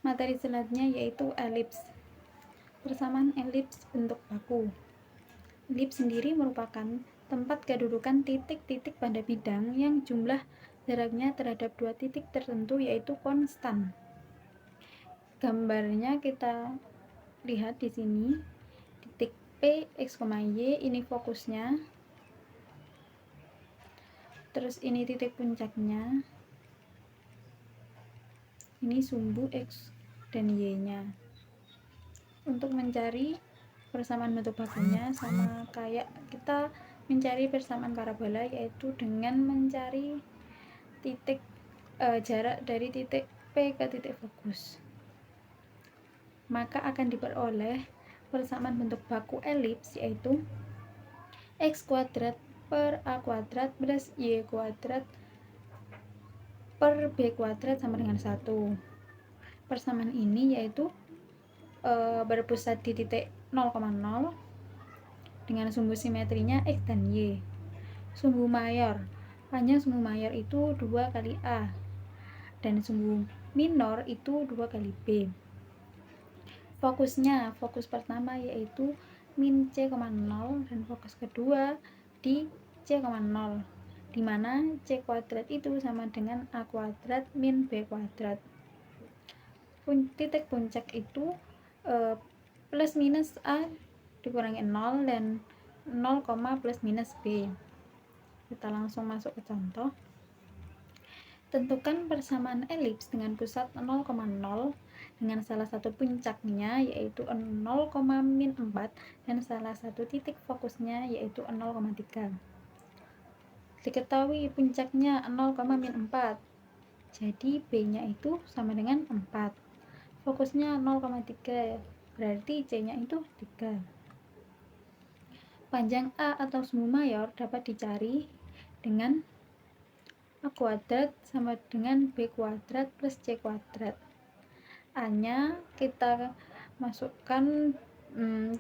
materi selanjutnya yaitu elips. Persamaan elips bentuk baku. Elips sendiri merupakan tempat kedudukan titik-titik pada bidang yang jumlah jaraknya terhadap dua titik tertentu yaitu konstan. Gambarnya kita lihat di sini, titik P, X, Y, ini fokusnya. Terus ini titik puncaknya. Ini sumbu X dan Y-nya. Untuk mencari persamaan bentuk bakunya sama kayak kita mencari persamaan parabola, yaitu dengan mencari titik jarak dari titik P ke titik fokus. Maka akan diperoleh persamaan bentuk baku elips yaitu X kuadrat per A kuadrat plus Y kuadrat per B kuadrat sama dengan 1. Persamaan ini yaitu berpusat di titik 0,0 dengan sumbu simetrinya X dan Y. Sumbu mayor, panjang sumbu mayor itu 2 kali A dan sumbu minor itu 2 kali B. Fokusnya, fokus pertama yaitu min C,0 dan fokus kedua di C,0, di mana C kuadrat itu sama dengan A kuadrat min B kuadrat. Titik puncak itu plus minus A dikurangi 0 dan 0, plus minus B. Kita langsung masuk ke contoh. Tentukan persamaan elips dengan pusat 0,0 dengan salah satu puncaknya yaitu 0, min 4 dan salah satu titik fokusnya yaitu 0,3. Diketahui puncaknya 0, min 4, jadi B-nya itu sama dengan 4. Fokusnya 0,3, berarti C-nya itu 3. Panjang A atau sumbu mayor dapat dicari dengan A kuadrat sama dengan B kuadrat plus C kuadrat. A-nya kita masukkan,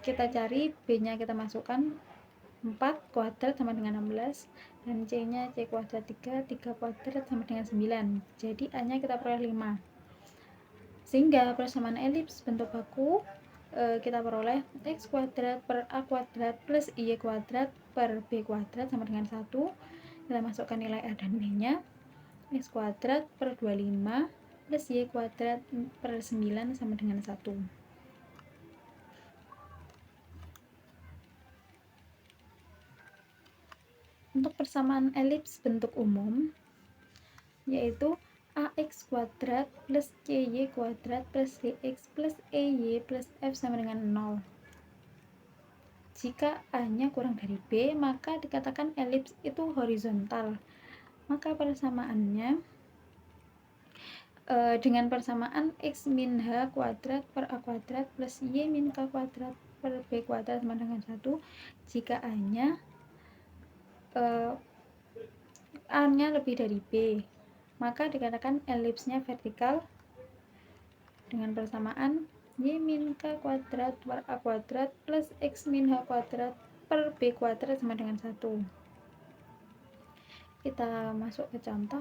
kita cari, B-nya kita masukkan 4 kuadrat sama dengan 16 dan C-nya C kuadrat 3 kuadrat sama dengan 9. Jadi A-nya kita peroleh 5. Sehingga persamaan elips bentuk baku kita peroleh X kuadrat per A kuadrat plus Y kuadrat per B kuadrat sama dengan 1. Kita masukkan nilai A dan B-nya. X kuadrat per 25 plus Y kuadrat per 9 sama dengan 1. Untuk persamaan elips bentuk umum yaitu AX kuadrat plus CY kuadrat plus DX plus EY plus F sama dengan 0. Jika A-nya kurang dari B, maka dikatakan elips itu horizontal. Maka persamaannya dengan persamaan X min H kuadrat per A kuadrat plus Y min K kuadrat per B kuadrat sama dengan 1. Jika A-nya lebih dari B, maka dikatakan elipsnya vertikal dengan persamaan Y min K kuadrat per A kuadrat plus X min H kuadrat per B kuadrat sama dengan 1. Kita masuk ke contoh.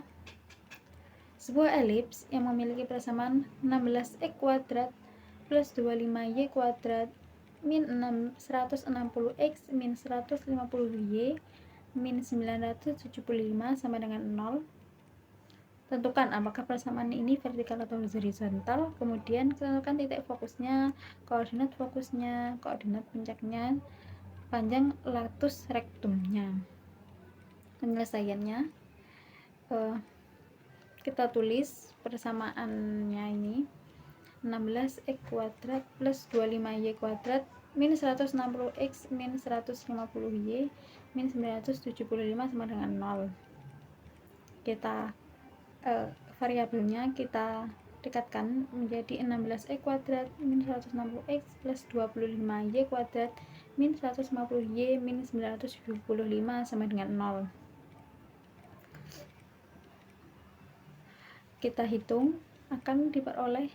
Sebuah elips yang memiliki persamaan 16x kuadrat plus 25y kuadrat min 160x min 150y min 975 sama dengan 0. Tentukan apakah persamaan ini vertikal atau horizontal. Kemudian tentukan titik fokusnya, koordinat puncaknya, panjang latus rektumnya. Penyelesaiannya kita tulis persamaannya ini 16x kuadrat plus 25y kuadrat min 160x min 150y min 975 sama dengan 0. Kita variabelnya kita dekatkan menjadi 16x kuadrat min 160x plus 25y kuadrat min 150y min 975 sama dengan 0. Kita hitung, akan diperoleh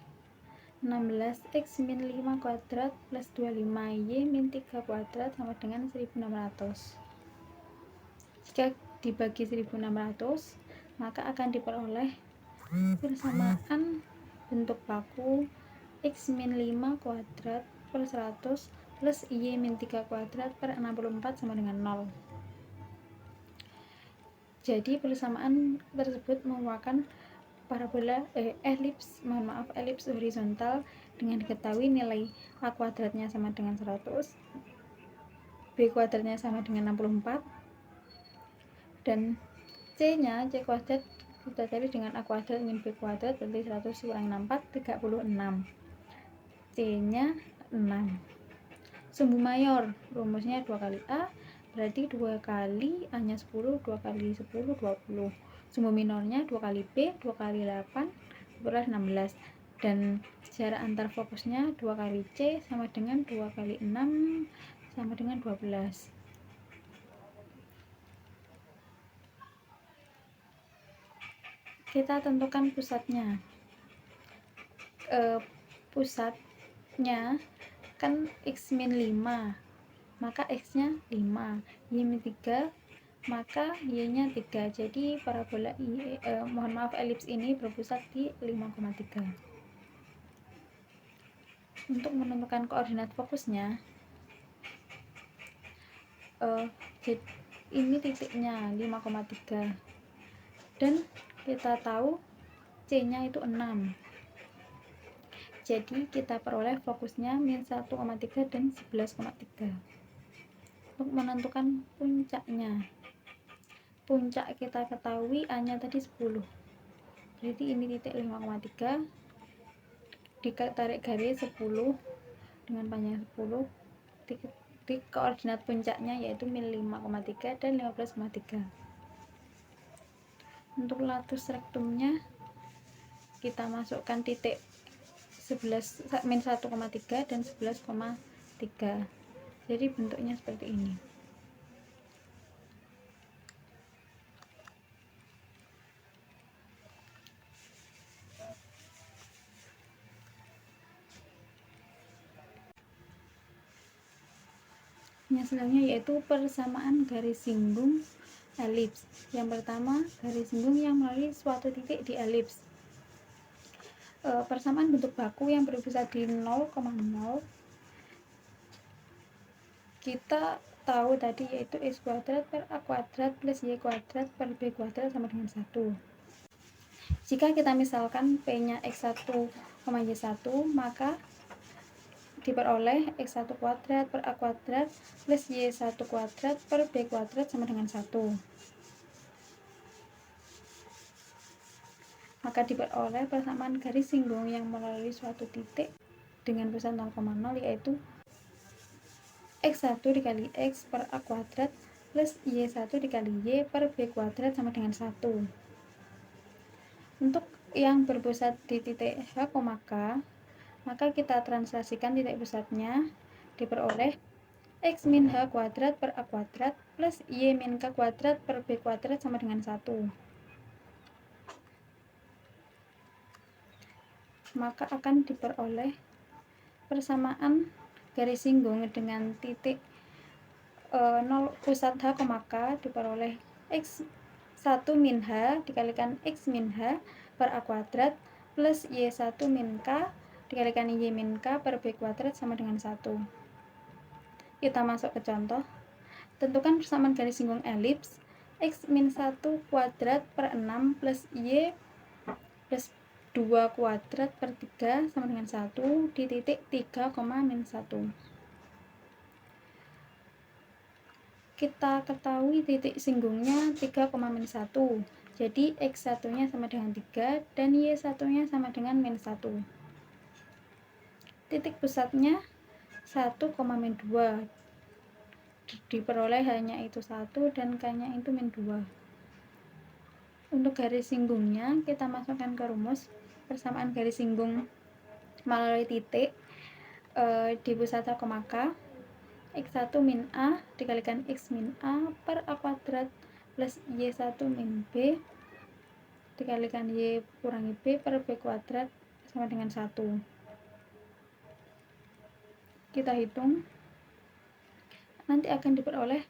16x min 5 kuadrat plus 25y min 3 kuadrat sama dengan 1600. Jika dibagi 1600, maka akan diperoleh persamaan bentuk baku X min 5 kuadrat per 100 plus Y min 3 kuadrat per 64 sama dengan 0. Jadi persamaan tersebut merupakan parabola elips horizontal dengan diketahui nilai A kuadratnya sama dengan 100, B kuadratnya sama dengan 64, dan C kuadrat kita cari dengan A kuadrat min B kuadrat, berarti 100 kurang 64, 36. C nya 6. Sumbu mayor rumusnya 2 kali A, berarti 2 kali A nya 10, 2 kali 10, 20. Sumbu minornya 2 kali B, 2 kali 8, 16. Dan jarak antar fokusnya 2 kali C sama dengan 2 kali 6 sama dengan 12. Kita tentukan pusatnya. Pusatnya kan X min 5, maka X nya 5, Y min 3, maka Y nya 3. Jadi parabola elips ini berpusat di 5,3. Untuk menentukan koordinat fokusnya, ini titiknya 5,3, dan kita tahu C nya itu 6. Jadi kita peroleh fokusnya min 1,3 dan 11,3. Untuk menentukan puncaknya, puncak kita ketahui A nya tadi 10, jadi ini titik 5,3, ditarik garis 10 dengan panjang 10, titik koordinat puncaknya yaitu min 5,3 dan 15,3. Untuk latus rektumnya kita masukkan titik 11 min 1,3 dan 11,3. Jadi bentuknya seperti ini. Yang selanjutnya yaitu persamaan garis singgung elips. Yang pertama, garis singgung yang melalui suatu titik di elips. Persamaan bentuk baku yang berpusat di 0,0 kita tahu tadi yaitu X kuadrat per A kuadrat plus Y kuadrat per B kuadrat sama dengan 1. Jika kita misalkan P nya X1, Y1, maka diperoleh X1 kuadrat per A kuadrat plus Y1 kuadrat per B kuadrat sama dengan 1. Maka diperoleh persamaan garis singgung yang melalui suatu titik dengan pusat 0,0 yaitu X1 dikali X per A kuadrat plus Y1 dikali Y per B kuadrat sama dengan 1. Untuk yang berpusat di titik H, K, maka kita translasikan titik pusatnya, diperoleh X min H kuadrat per A kuadrat plus Y min K kuadrat per B kuadrat sama dengan 1. Maka akan diperoleh persamaan garis singgung dengan titik 0 pusat H, K diperoleh X1 min H dikalikan X min H per A kuadrat plus Y1 min K dikalikan Y min K per B kuadrat sama dengan 1. Kita masuk ke contoh. Tentukan persamaan garis singgung elips X min 1 kuadrat per 6 plus Y plus 2 kuadrat per 3 sama dengan 1 di titik 3, min 1. Kita ketahui titik singgungnya 3, min 1. Jadi X1 nya sama dengan 3 dan Y1 nya sama dengan min 1. Titik pusatnya 1, min 2. Diperoleh hanya itu 1 dan K nya itu min 2. Untuk garis singgungnya kita masukkan ke rumus persamaan garis singgung melalui titik di pusat H, K, X1 min A dikalikan X min A per A kuadrat plus Y1 min B dikalikan Y kurangi B per B kuadrat sama dengan 1. Kita hitung, nanti akan diperoleh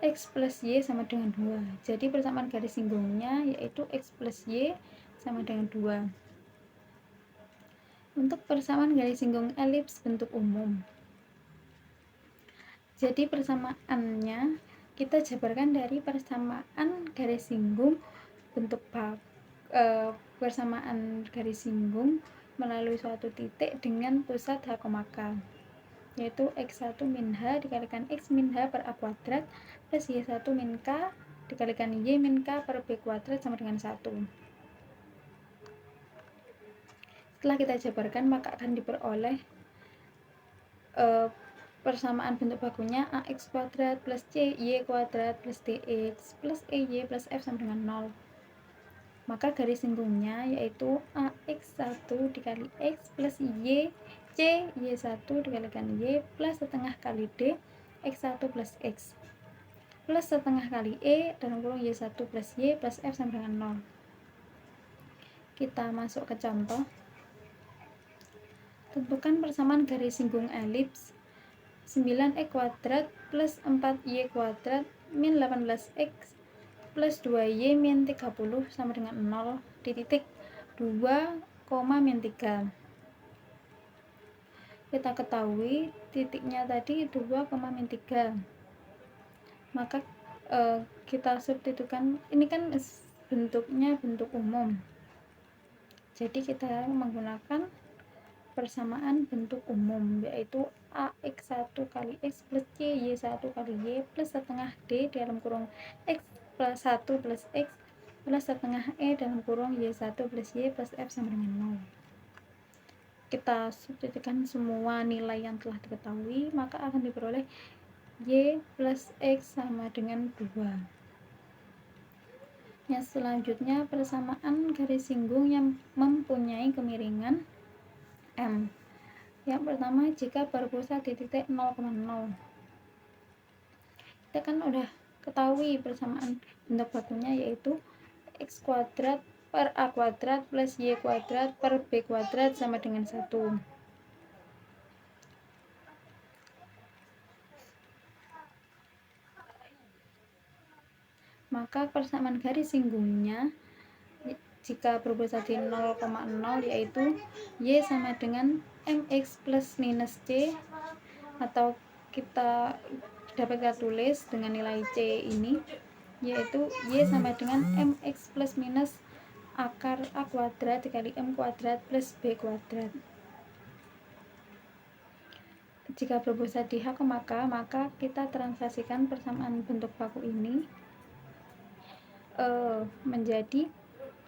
X plus Y sama dengan 2. Jadi persamaan garis singgungnya yaitu X plus Y sama dengan 2. Untuk persamaan garis singgung elips bentuk umum. Jadi persamaannya kita jabarkan dari persamaan garis singgung bentuk persamaan garis singgung melalui suatu titik dengan pusat H, K, yaitu X1 min H dikalikan X min H per A kuadrat plus Y1 min K dikalikan Y min K per B kuadrat sama dengan 1. Setelah kita jabarkan maka akan diperoleh persamaan bentuk bakunya AX kuadrat plus CY kuadrat plus DX plus EY plus F sama dengan 0. Maka garis singgungnya yaitu AX1 dikali X plus Y C Y1 dikalikan Y plus setengah kali D X1 plus X plus setengah kali E dalam kurung Y1 plus Y plus F sama dengan 0. Kita masuk ke contoh. Tentukan persamaan garis singgung elips 9x kuadrat plus 4y kuadrat min 18x plus 2y min 30 sama dengan 0 di titik 2, min 3. Kita ketahui titiknya tadi 2, min 3. Maka kita substitusikan, ini kan bentuknya bentuk umum. Jadi kita menggunakan persamaan bentuk umum yaitu AX1 kali X plus Y1 kali Y plus setengah D dalam kurung X plus 1 plus X plus setengah E dalam kurung Y1 plus Y plus F sama dengan 0. Kita substitusikan semua nilai yang telah diketahui, maka akan diperoleh Y plus X sama dengan 2. Yang selanjutnya persamaan garis singgung yang mempunyai kemiringan M. Yang pertama, jika berpusat di titik 0,0. Kita kan udah ketahui persamaan bentuk bakunya yaitu X kuadrat per A kuadrat plus Y kuadrat per B kuadrat sama dengan 1. Maka persamaan garis singgungnya jika berpusat di 0,0 yaitu Y sama dengan MX plus minus C, atau kita dapat kita tulis dengan nilai C ini yaitu Y sama dengan MX plus minus akar A kuadrat dikali M kuadrat plus B kuadrat. Jika berpusat di H, maka kita translasikan persamaan bentuk baku ini menjadi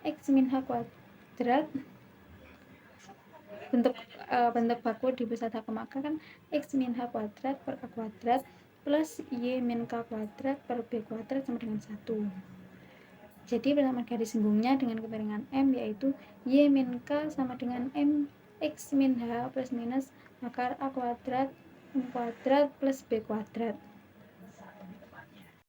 X min H kuadrat. Bentuk baku di pusat H, kan X min H kuadrat per A kuadrat plus Y min K kuadrat per B kuadrat sama dengan 1. Jadi persamaan garis singgungnya dengan kemiringan M yaitu Y min K sama dengan M X min H plus minus akar A kuadrat M kuadrat plus B kuadrat.